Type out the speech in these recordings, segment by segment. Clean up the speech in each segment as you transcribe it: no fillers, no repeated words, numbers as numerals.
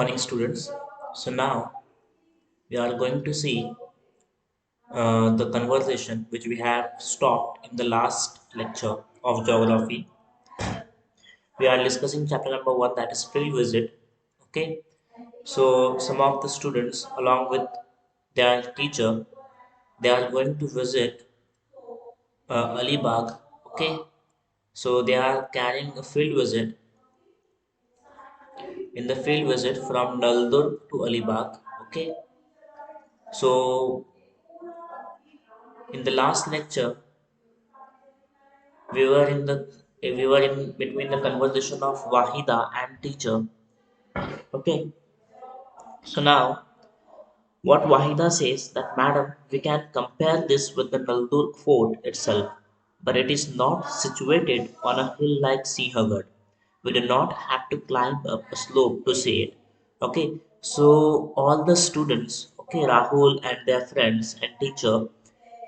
Morning, students. So now we are going to see the conversation which we have stopped in the last lecture of geography. We are discussing chapter number one, that is field visit. Okay, so some of the students along with their teacher, they are going to visit Alibag. Okay, so they are carrying a field visit. In the field visit from Naldur to Alibag. Okay, so in the last lecture we were in between the conversation of Wahida and teacher. Okay, so now what Wahida says that madam, we can compare this with the Naldur fort itself, but it is not situated on a hill like Sinhagad. We do not have to climb up a slope to see it. Okay, so all the students, okay, Rahul and their friends and teacher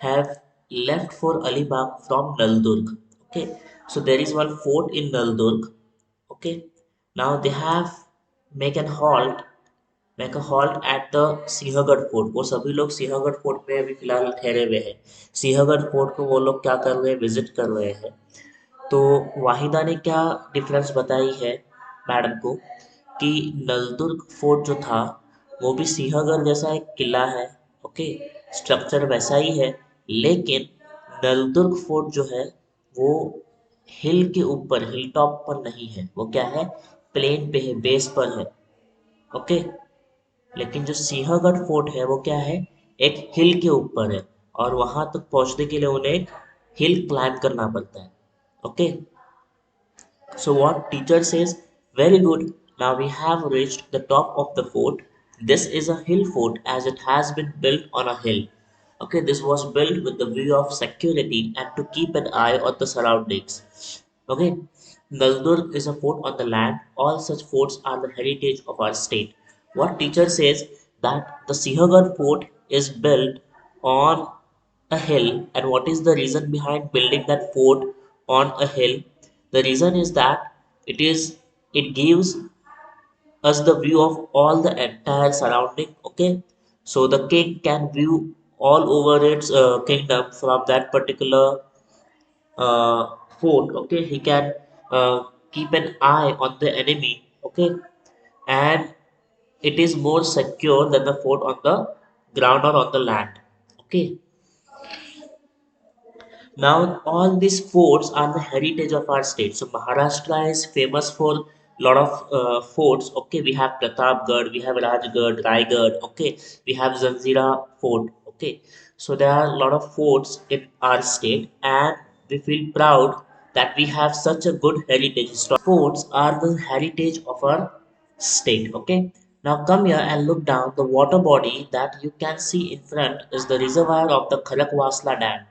have left for Alibag from Naldurg. Okay, so there is one fort in Naldurg. Okay, now they have make an halt make a halt at the Sinhagad fort. वो सभी लोग Sinhagad fort में अभी फिलहाल ठहरे हुए हैं. Sinhagad fort को वो लोग क्या कर रहे हैं, विजिट कर रहे हैं. तो वाहिदा ने क्या डिफरेंस बताई है मैडम को कि नलदुर्ग फोर्ट जो था वो भी सिंहगढ़ जैसा एक किला है. ओके, स्ट्रक्चर वैसा ही है, लेकिन नलदुर्ग फोर्ट जो है वो हिल के ऊपर, हिल टॉप पर नहीं है. वो क्या है, प्लेन पे है, बेस पर है. ओके, लेकिन जो सिंहगढ़ फोर्ट है वो क्या है, एक हिल के ऊपर है, और वहां तक पहुंचने के लिए उन्हें हिल क्लाइंब करना पड़ता है. Okay, so what teacher says, very good. Now we have reached the top of the fort. This is a hill fort as it has been built on a hill. Okay, this was built with the view of security and to keep an eye on the surroundings. Okay, Naldur is a fort on the land. All such forts are the heritage of our state. What teacher says that the Sihagarh fort is built on a hill, and what is the reason behind building that fort on a hill? The reason is that it gives us the view of all the entire surrounding. Okay, so the king can view all over its kingdom from that particular fort. Okay, he can keep an eye on the enemy. Okay, and it is more secure than the fort on the ground or on the land. Okay, now, all these forts are the heritage of our state. So, Maharashtra is famous for lot of forts. Okay, we have Pratapgarh, we have Rajgarh, Raigad. Okay, we have Zanzira Fort. Okay, so there are a lot of forts in our state, and we feel proud that we have such a good heritage. Forts are the heritage of our state. Okay, now come here and look down. The water body that you can see in front is the reservoir of the Kharakwasla Dam,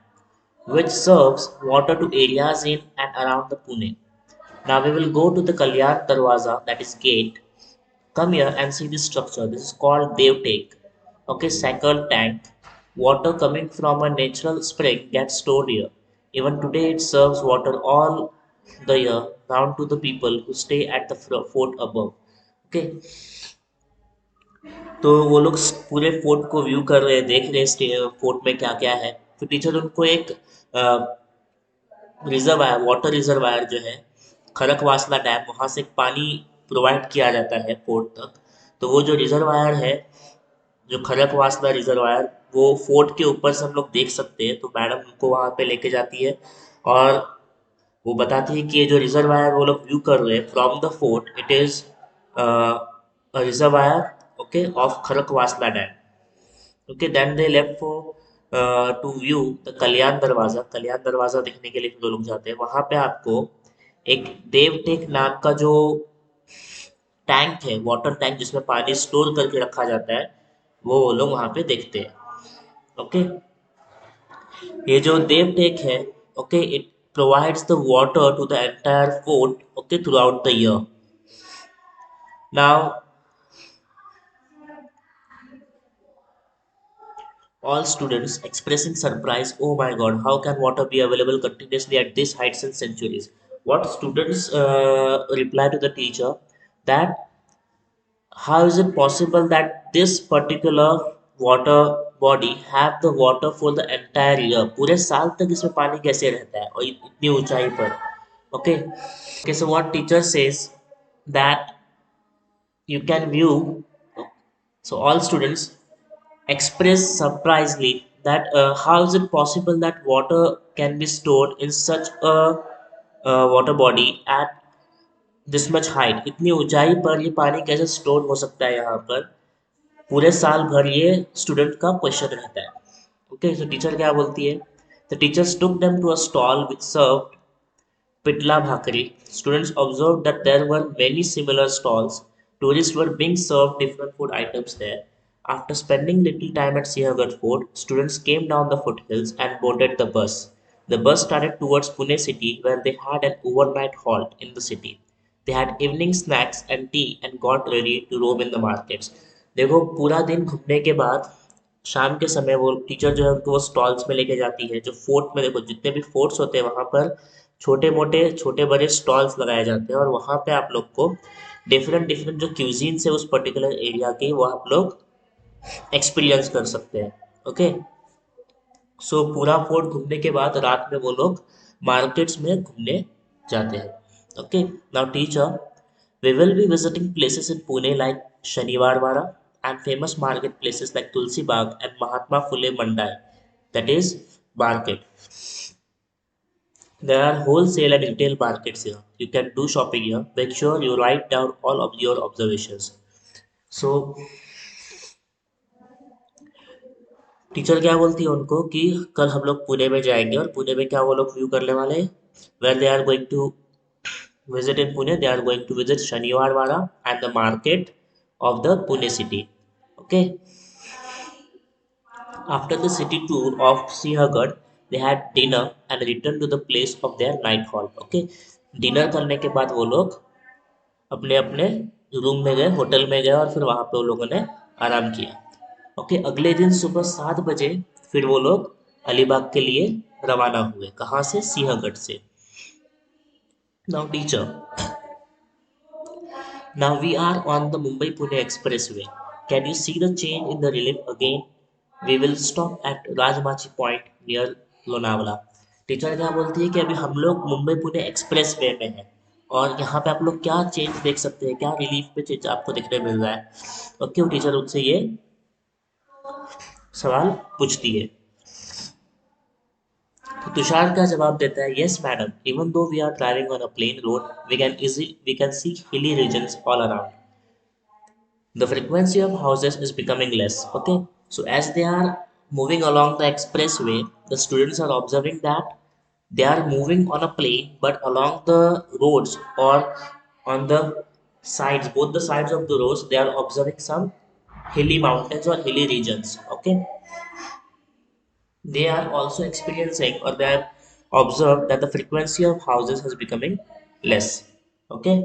which serves water to areas in and around the Pune. Now we will go to the Kalyan Darwaza, that is gate. Come here and see this structure. This is called Devtek. Okay, sacred tank. Water coming from a natural spring gets stored here. Even today, it serves water all the year round to the people who stay at the fort above. Okay, तो वो लोग पूरे fort को view कर रहे हैं, देख रहे हैं फोर्ट में क्या क्या है. तो टीचर उनको एक रिजर्वायर, वाटर रिजर्वायर जो है खड़कवासला डैम, वहां से पानी प्रोवाइड किया जाता है फोर्ट तक. तो वो जो रिजर्वायर है, जो खड़कवासला रिजर्वायर, वो फोर्ट के ऊपर से हम लोग देख सकते हैं. तो मैडम उनको वहां पे लेके जाती है, और वो बताती है कि ये जो रिजर्वायर वो लोग व्यू कर रहे हैं from the fort, it is reservoir, okay, of Khadakwasla dam. Okay, then they left for to view the Kalyan Darwaza. Kalyan दरवाजा देखने के लिए फिर वो लोग जाते हैं. वहां पे आपको एक देवटेक नाम का जो टैंक है, वाटर टैंक जिसमें पानी स्टोर करके रखा जाता है, वो लोग वहां पे देखते हैं. ओके, ये जो देवटेक है, okay, it provides the water to the entire fort, okay, throughout the year. Now all students expressing surprise, oh my god, how can water be available continuously at this height since centuries? What students reply to the teacher that how is it possible that this particular water body have the water for the entire year? पूरे साल तक इसमें पानी कैसे रहता है और इतनी ऊंचाई पर? Okay. Okay, so what teacher says that you can view, so all students express surprisingly that how is it possible that water can be stored in such a water body at this much height, इतनी ऊंचाई पर ये पानी कैसे store हो सकता है यहाँ पर पूरे साल भर? ये स्टूडेंट का क्वेश्चन रहता है। ओके, सो टीचर क्या बोलती है? The teachers took them to a stall which serve Pitla Bhakri. Students observed that there were many similar stalls. Tourists were being served different food items there. After spending little time at Sihagarh Fort, students came down the foothills and boarded the bus. The bus started towards Pune city where they had an overnight halt in the city. They had evening snacks and tea and got ready to roam in the markets. देखो पूरा दिन घूमने के बाद शाम के समय वो टीचर जो है उनको वो स्टॉल्स में लेके जाती है। जो फोर्ट में देखो जितने भी फोर्ट्स होते हैं वहाँ पर छोटे मोटे छोटे बड़े स्टॉल्स लगाए जाते हैं और वहाँ पे आप लोग को डिफरेंट डिफरेंट जो क्यूजीन्स है उस पर्टिकुलर एरिया के वो आप लोग एक्सपीरियंस कर सकते हैं। ओके, सो पूरा फोर्ट घूमने के बाद रात में वो लोग मार्केट्स में घूमने जाते हैं। Okay, now teacher, we will be visiting places in Pune like Shaniwar Wara and famous market places like Tulsi Bagh and Mahatma Phule Mandai, that is market. There are wholesale and retail markets here. You can do shopping here. Make sure you write down all of your observations. So teacher क्या बोलती है उनको कि कल हम लोग पुणे में जाएंगे और पुणे में क्या वो लोग व्यू करने वाले हैं? Where they are going to visit in Pune, they are going to visit Shaniwar Wara and the market of the Pune city. Okay, after the city tour of Sihagarh, they had dinner and returned to the place of their night halt. Okay, dinner करने के बाद वो लोग अपने अपने room में गए, hotel में गए और फिर वहां पे वो लोगों ने आराम किया। ओके, अगले दिन सुबह 7 बजे फिर वो लोग अलीबाग के लिए रवाना हुए। कहाँ से? सिंहगढ़ से। Now teacher, now we are on the Mumbai Pune Expressway. Can you see the change in the relief again? We will stop at Rajmachi Point near Lonavala. Teacher क्या बोलती है कि अभी हम लोग मुंबई पुणे एक्सप्रेस वे में हैं और यहाँ पे आप लोग क्या चेंज देख सकते हैं, क्या रिलीफ पे चेंज आपको देखने मिल रहा है? और क्यों टीचर उनसे ये सवाल पूछती है? तो तुषार क्या जवाब देता है? Yes madam, even though we are driving on a plain road we can see hilly regions all around. The frequency of houses is becoming less. Okay, so as they are moving along the expressway, the students are observing that they are moving on a plane, but along the roads or on the sides, both the sides of the roads, they are observing some hilly mountains or hilly regions. Okay, they are also experiencing or they have observed that the frequency of houses is becoming less. Okay,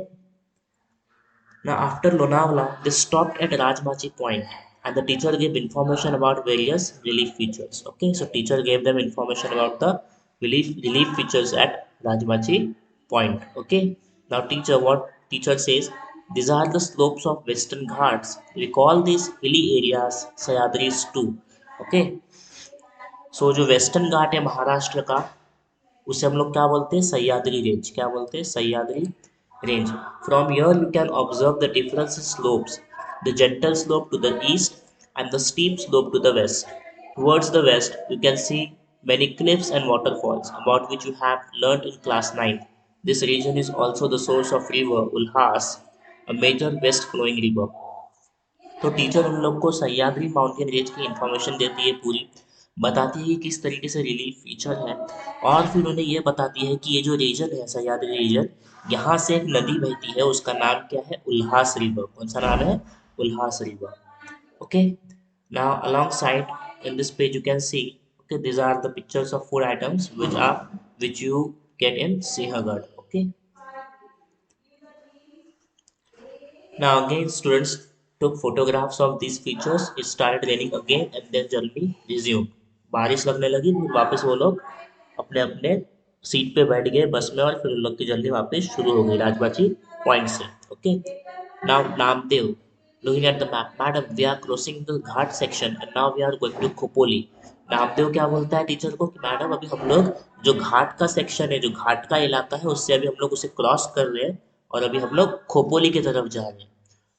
now, after Lonavala, they stopped at Rajmachi Point and the teacher gave information about various relief features. Okay, so teacher gave them information about the relief features at Rajmachi Point. Okay, now teacher, what teacher says, these are the slopes of Western Ghats. We call these hilly areas Sayadris too. Okay, so जो western घाट है महाराष्ट्र का उसे हम लोग क्या बोलते हैं? Sahyadri range. क्या बोलते हैं? Sahyadri range. From here you can observe the different slopes, the gentle slope to the east and the steep slope to the west. Towards the west you can see many cliffs and waterfalls about which you have learned in class 9. This region is also the source of river Ulhas, a major west flowing river. तो teacher उन लोग को Sahyadri mountain range की information देती है पूरी, बताती है कि किस तरीके से रिलीफ फीचर है और फिर उन्हें ये बताती है कि ये जो रीजन है सह्याद्री रीजन, यहाँ से एक नदी बहती है, उसका नाम क्या है? उल्हास रिवर. कौन सा नाम है? Ulhas river. Okay, now along side in this page you can see, okay, these are the pictures of food items which you get in Sinhagad. Okay, now again students took photographs of these features. It started raining again and then journey resumed. बारिश लगने लगी, फिर वापस वो लोग अपने अपने seat पे बैठ गए बस में और फिर उन लोग की जर्नी वापस शुरू हो गई राजबाची पॉइंट से. Okay, now Namdev. Looking at the map, madam, we are crossing the Ghat section and now we are going to Khopoli. Namdev क्या बोलता है टीचर को कि मैडम अभी हम लोग जो घाट का सेक्शन है, जो घाट का इलाका है, उससे अभी हम लोग उसे क्रॉस कर रहे हैं और अभी हम लोग खोपोली की तरफ जा रहे हैं.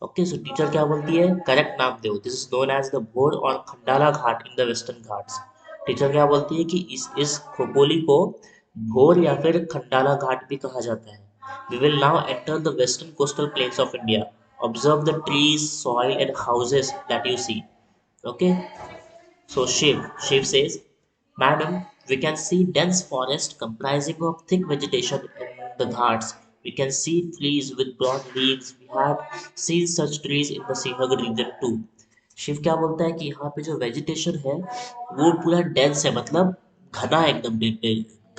ओके, सो टीचर क्या बोलती है, correct Namdev, this is known as the Bhor और Khandala Ghat in the Western Ghats. Teacher क्या बोलती है कि इस खोपोली को भोर या फिर खंडाला घाट भी कहा जाता है. We will now enter the western coastal plains of India. Observe the trees, soil, and houses that you see. Okay. So Shiv says, Madam, we can see dense forest comprising of thick vegetation in the Ghats. We can see trees with broad leaves. We have seen such trees in the Sinhagad region too. Shiv क्या बोलता है कि यहाँ पे जो vegetation है वो पूरा डेंस है, मतलब घना है एकदम,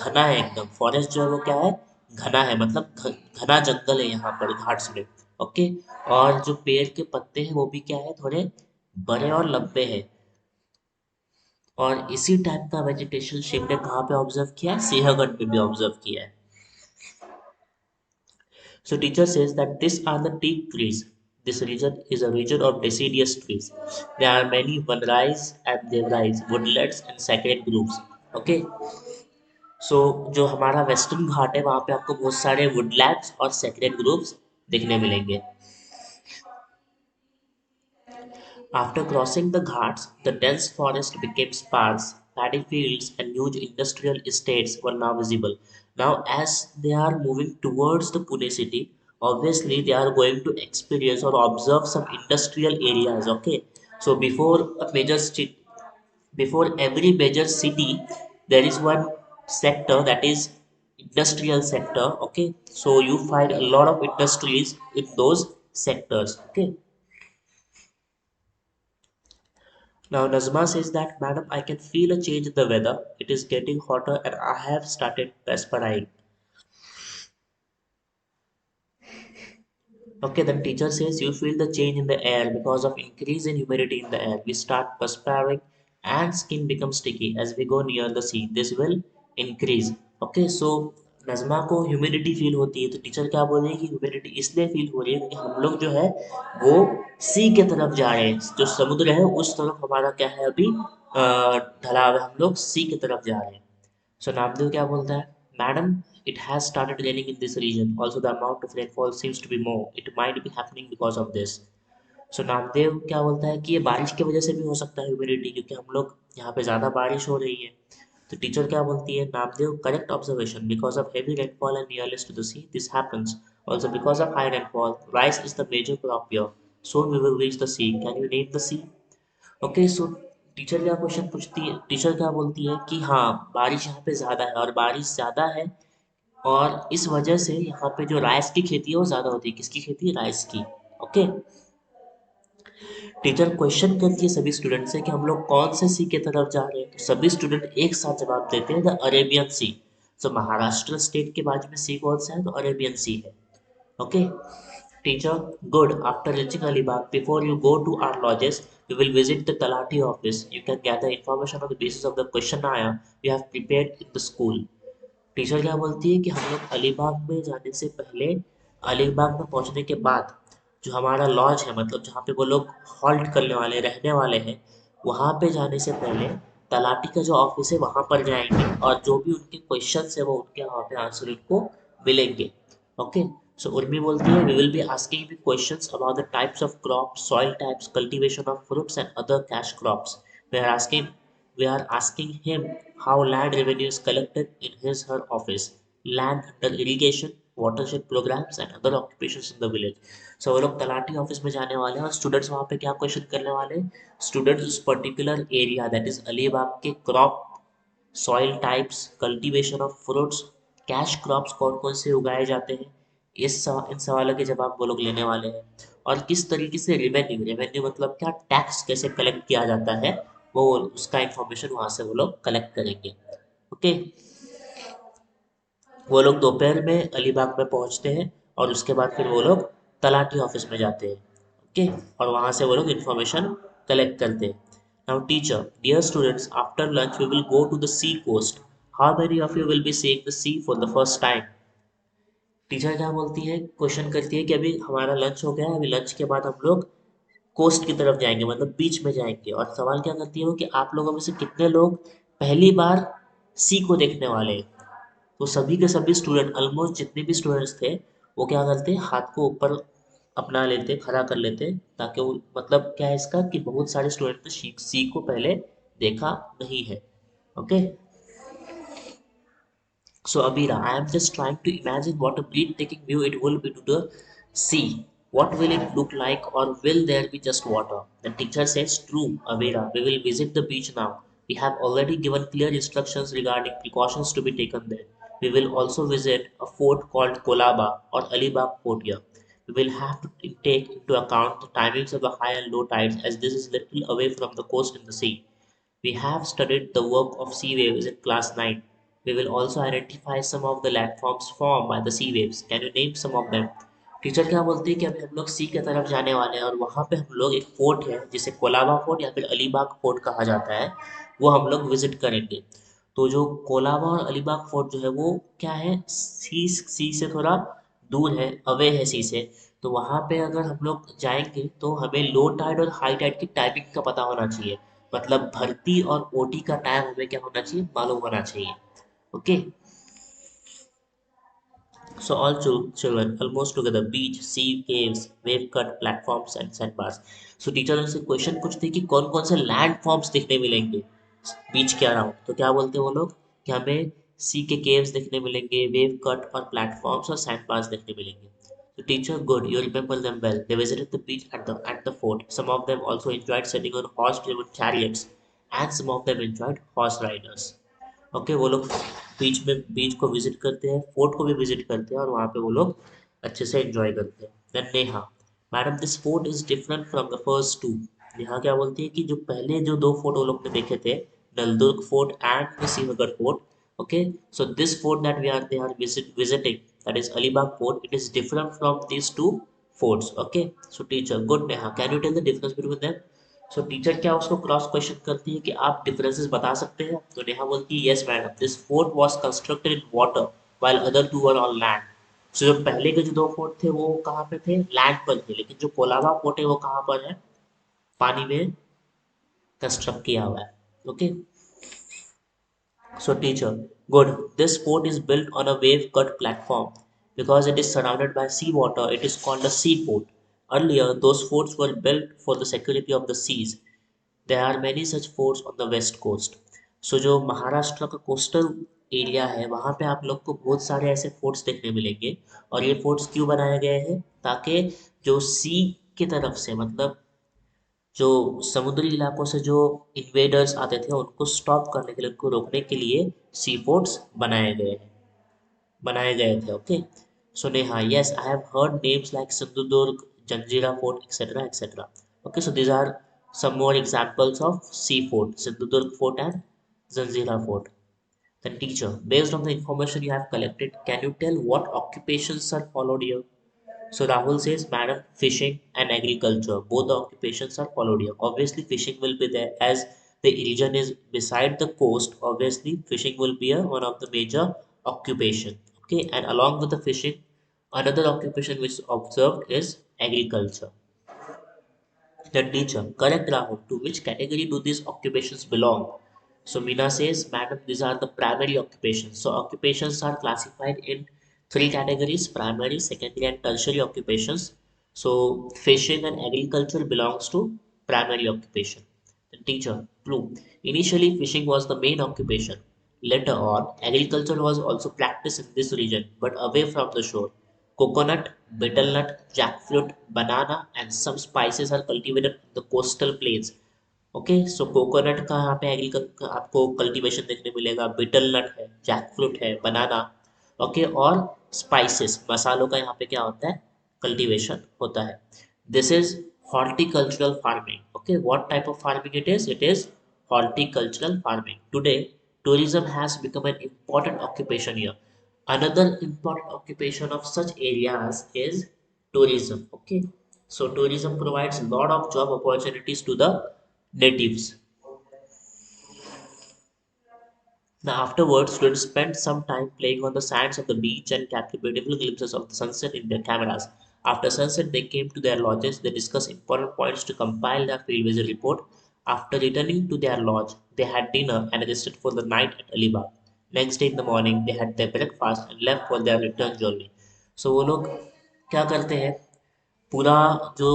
घना है एकदम. फॉरेस्ट जो है वो क्या है, घना है, मतलब घना जंगल है यहाँ पर घाट्स में. ओके. और जो पेड़ के पत्ते हैं वो भी क्या है, थोड़े बड़े और लंबे हैं. और इसी टाइप का वेजिटेशन शिव ने कहाँ पे ऑब्जर्व किया है, सिंहगढ़ पे भी ऑब्जर्व किया है. So teacher says that these are the teak trees. This region is a region of deciduous trees. There are many vanrais and devrais, woodlands and sacred groves. Okay. So जो हमारा western घाट है वहाँ पे आपको बहुत सारे वुडलैंड्स और sacred groups देखने मिलेंगे. After crossing the Ghats, the dense forest became sparse. Paddy fields and huge industrial estates were now visible. Now, as they are moving towards the Pune city, obviously they are going to experience or observe some industrial areas. Okay, so before every major city, there is one sector that is industrial sector. Okay, so you find a lot of industries in those sectors. Okay. Now Nazma says that, Madam, I can feel a change in the weather. It is getting hotter and I have started perspiring. Okay, then teacher says you feel the change in the air because of increase in humidity in the air. We start perspiring and skin becomes sticky as we go near the sea. This will increase. Okay, so Najma को humidity feel होती है, तो teacher क्या बोल रही है कि humidity इसलिए फील हो रही है क्योंकि हम लोग जो है वो सी के तरफ जा रहे हैं, जो समुद्र है उस तरफ हमारा क्या है अभी ढलाव है, हम लोग सी की तरफ जा रहे हैं. So Namdev क्या बोलता है, Madam, it has started raining in this region. Also the amount of rainfall seems to be more. It might be happening because of this. So Namdev क्या बोलता है कि ये बारिश की वजह से भी हो सकता है ह्यूमिडिटी, क्योंकि हम लोग यहाँ पे ज़्यादा बारिश हो रही है. तो टीचर क्या बोलती है, Namdev, correct observation, because of heavy rainfall and nearness to the sea this happens. Also because of high rainfall rice is the major crop here. Soon we will reach the sea. Can you name the sea? Okay, so teacher क्या question पूछती है, teacher क्या बोलती है कि हाँ बारिश यहाँ पे ज़्यादा है और बारिश ज़्यादा है और इस वजह से यहाँ पे जो राइस की खेती है वो ज़्यादा होती है. किसकी खेती? राइस की. ओके. टीचर क्वेश्चन करती है सभी स्टूडेंट से कि हम लोग कौन से सी के तरफ जा रहे हैं, तो सभी स्टूडेंट एक साथ जवाब देते हैं द अरेबियन सी. तो महाराष्ट्र स्टेट के बाजू में सी कौन सा है, तो अरेबियन सी है. Okay. Teacher, good. After reaching Alibag, before you go to our lodges, we will visit the Talati office. You can gather information on the basis of the questionnaire we have prepared in the school. Teacher क्या बोलती है कि हम लोग अलीबाग में जाने से पहले, अलीबाग में पहुंचने के बाद जो हमारा लॉज है, मतलब जहाँ पे वो लोग हॉल्ट करने वाले, रहने वाले हैं, वहाँ पे जाने से पहले तलाटी का जो ऑफिस है वहाँ पर जाएंगे और जो भी उनके क्वेश्चंस है वो उनके वहाँ पे आंसर उनको मिलेंगे. ओके. सो उर्मी बोलती है, we will be asking you questions about the types of crops, soil types, cultivation of fruits and other cash crops. We are asking him how land revenue is collected in his her office, land under irrigation, watershed programs and other occupations in the village. So वो लोग talati office में जाने वाले हैं और students वहाँ पे क्या क्वेश्चन करने वाले हैं, स्टूडेंट्स उस particular area that is Alibag के crop, soil types, cultivation of fruits, cash crops कौन कौन से उगाए जाते हैं, इन सवालों के जवाब वो लोग लेने वाले हैं. और किस तरीके से रेवेन्यू, रेवेन्यू मतलब क्या, टैक्स कैसे कलेक्ट किया जाता है, वो उसका इंफॉर्मेशन वहां से वो लोग कलेक्ट करेंगे. ओके. वो लोग दोपहर में अलीबाग में पहुंचते हैं और उसके बाद फिर वो लोग तलाटी ऑफिस में जाते हैं. ओके. और वहां से वो लोग इंफॉर्मेशन कलेक्ट करते हैं. Now teacher, dear students, after lunch we will go to the sea coast. How many of you will be seeing the sea for the first time? Teacher क्या बोलती है, क्वेश्चन करती है कि अभी हमारा लंच हो गया है, अभी लंच के बाद हम लोग कोस्ट की तरफ जाएंगे, मतलब बीच में जाएंगे। और सवाल क्या करती है वो कि आप लोगों में से कितने लोग पहली बार सी को देखने वाले हैं। तो सभी के सभी स्टूडेंट, ऑलमोस्ट जितने भी स्टूडेंट्स थे, वो क्या करते, हाथ को ऊपर अपना लेते, खड़ा कर लेते, ताकि वो, मतलब क्या है इसका कि बहुत सारे स्टूडेंट ने सी को पहले देखा नहीं है। Okay. So Abira, I am just trying to imagine what a breathtaking view it will be to the sea. What will it look like, or will there be just water? The teacher says, true, Abira, we will visit the beach now. We have already given clear instructions regarding precautions to be taken there. We will also visit a fort called Kolaba or Alibag Fort here. We will have to take into account the timings of the high and low tides, as this is little away from the coast in the sea. We have studied the work of sea waves in class 9. We will also identify some of the landforms formed by the sea waves. Can you name some of them? Teacher क्या बोलते हैं कि अभी हम लोग सी की तरफ जाने वाले हैं, और वहाँ पे हम लोग एक फोर्ट है जिसे कोलाबा फोर्ट या फिर अलीबाग फोर्ट कहा जाता है, वो हम लोग विजिट करेंगे। तो जो कोलाबा और अलीबाग फोर्ट जो है वो क्या है, सी से थोड़ा दूर है, अवे है सी से। तो वहाँ पे अगर हम लोग जाएंगे तो हमें लो टाइड और हाई टाइड की टाइमिंग का पता होना चाहिए। मतलब भर्ती और ओटी का टाइम हमें क्या होना चाहिए, मालूम होना चाहिए। Okay. So all children almost together, beach, sea, caves, wave cut platforms and sandbars. So teacher से क्वेश्चन पूछते हैं कि कौन कौन से लैंड फॉर्म्स देखने मिलेंगे बीच के अराउंड। तो क्या बोलते हैं वो लोग कि हमें सी के केव्स देखने मिलेंगे, वेव कट और प्लेटफॉर्म्स और सैंड बार्स देखने मिलेंगे। So teacher, good, you remember them well. They visited the beach at the fort. Some of them also enjoyed sitting on horse-driven chariots, and some of them enjoyed horse riders. Okay. वो लोग बीच को visit करते हैं, fort को भी visit करते हैं, और वहाँ पे वो लोग अच्छे से एंजॉय करते हैं। Then Neha, madam this fort is different from the first two. Neha क्या बोलती है कि जो पहले जो दो फोर्ट वो लोग ने देखे थे, Naldurg fort and Sinhagad fort, okay, so this fort that we are they are visiting, that is Alibag fort, it is different from these two forts. Okay. So teacher, good Neha, can you tell the difference between them? So teacher क्या उसको cross question करती है कि आप differences बता सकते हैं? तो नेहा बोलती है, yes madam, this fort was constructed in water while other two were on land. So जो पहले के जो दो फोर्ट थे वो कहाँ पे थे, लैंड पर थे, लेकिन जो कोलाबा फोर्ट है वो कहाँ पर है, पानी में कंस्ट्रक्ट किया हुआ है। Okay. So teacher, good. This fort is built on a wave-cut platform. Because it is surrounded by seawater, it is called a seaport. Earlier, those forts were built for the security of the seas. There are many such forts on the west coast. So जो महाराष्ट्र का coastal area है वहाँ पे आप लोग को बहुत सारे ऐसे फोर्ट्स देखने मिलेंगे। और ये फोर्ट्स क्यों बनाए गए हैं, ताकि जो सी की तरफ से, मतलब जो समुद्री इलाकों से जो इन्वेडर्स आते थे उनको स्टॉप करने के लिए, उनको रोकने के लिए सी फोर्ट्स बनाए गए थे। Okay. So Neha, yes I have heard names like Sindhudurg, Janjira fort, etcetera etcetera. Okay, so these are some more examples of sea fort, Sindhudurg fort and Zanzira fort. Then teacher, based on the information you have collected, can you tell what occupations are followed here? So Rahul says, Madam, fishing and agriculture, both the occupations are followed here. Obviously, fishing will be there as the region is beside the coast. Obviously, fishing will be one of the major occupation. Okay, and along with the fishing, another occupation which is observed is agriculture. The teacher, correct Rahul, to which category do these occupations belong? So Meena says, Madam, these are the primary occupations. So occupations are classified in three categories: primary, secondary, and tertiary occupations. So fishing and agriculture belongs to primary occupation. The teacher, true. Initially, fishing was the main occupation. Later on, agriculture was also practiced in this region, but away from the shore. Coconut, betel nut, jackfruit, banana, and some spices are cultivated in the coastal plains. Okay. So coconut का यहाँ पे agriculture आपको cultivation देखने मिलेगा, beetle नट है, jackfruit है, बनाना। Okay. और spices, मसालों का यहाँ पे क्या होता है, कल्टीवेशन होता है। This is horticultural farming. Okay, what type of farming it is? It is horticultural farming. Today tourism has become an important occupation here. Another important occupation of such areas is tourism. Okay, so tourism provides a lot of job opportunities to the natives. Now, afterwards, students spent some time playing on the sands of the beach and captured beautiful glimpses of the sunset in their cameras. After sunset, they came to their lodges. They discussed important points to compile their field visit report. After returning to their lodge, they had dinner and rested for the night at Alibag. Next day in the morning, they had their breakfast and left for their return journey. So वो लोग क्या करते हैं, पूरा जो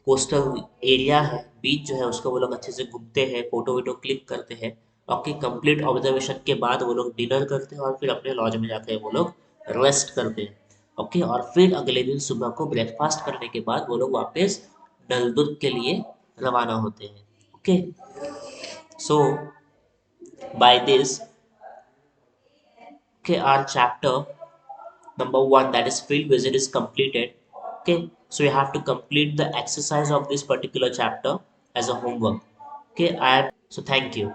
coastal area है, बीच जो है उसको वो लोग अच्छे से घूमते हैं, फोटो वोटो क्लिक करते हैं। बाकी कंप्लीट ऑब्जर्वेशन के बाद वो लोग डिनर करते हैं और फिर अपने लॉज में जाकर वो लोग रेस्ट करते हैं। ओके, और फिर अगले दिन सुबह को ब्रेकफास्ट करने के बाद वो लोग वापस नलदुर्ग के लिए रवाना होते हैं। Okay, so by this, okay, our chapter number one, that is field visit, is completed. Okay, so you have to complete the exercise of this particular chapter as a homework. Okay, I so thank you.